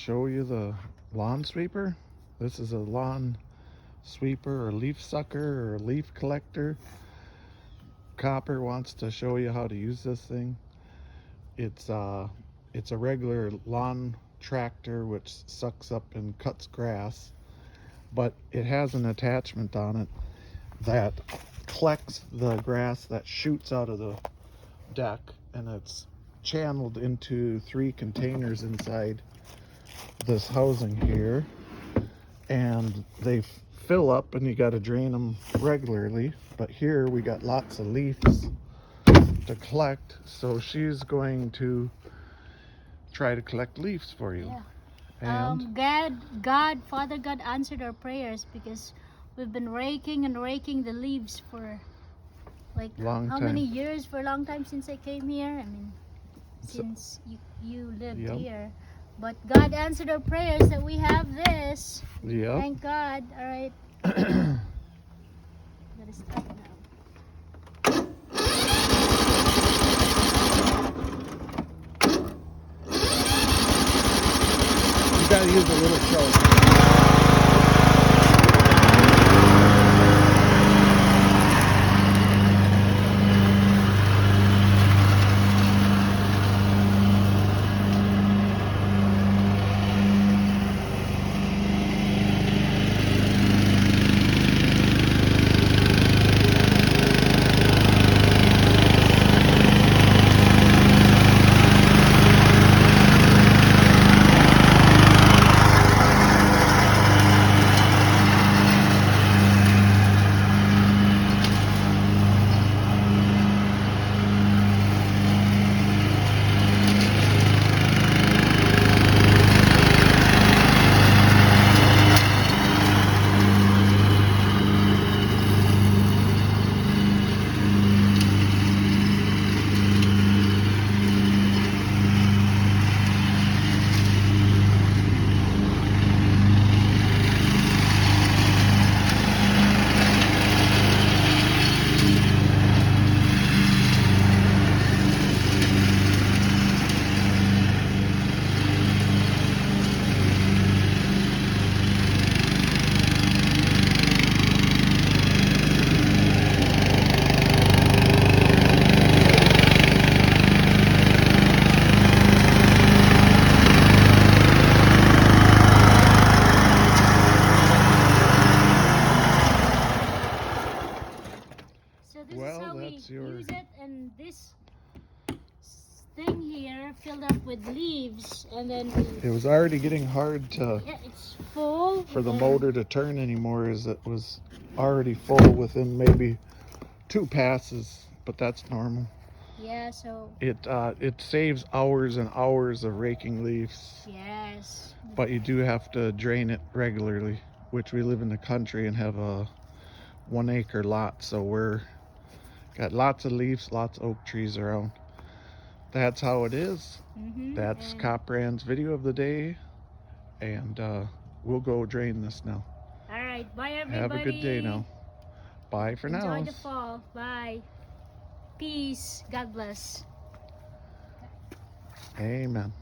show you the lawn sweeper. This is a lawn sweeper or leaf sucker or leaf collector. Copper wants to show you how to use this thing. It's a regular lawn tractor which sucks up and cuts grass, but it has an attachment on it that collects the grass that shoots out of the deck, and it's channeled into 3 containers inside this housing here, and they fill up and you got to drain them regularly. But here we got lots of leaves to collect, so she's going to try to collect leaves for you. Yeah. And Father God answered our prayers, because we've been raking and raking the leaves for like how many years? For a long time since I came here. I mean, since you lived here. But God answered our prayers that we have this. Yeah. Thank God. All right. Gotta stop now. You gotta use a little choke. Use it, and this thing here filled up with leaves, and then it was already getting hard to it's full for the motor to turn anymore, as it was already full within maybe 2 passes, but that's normal. Yeah, so it saves hours and hours of raking leaves. Yes, but you do have to drain it regularly, which we live in the country and have a 1-acre lot, so we're got lots of leaves, lots of oak trees around. That's how it is. That's Copran's video of the day, and we'll go drain this now. All right, bye everybody. Have a good day now. Bye for now. Enjoy the fall. Bye. Peace. God bless. Amen.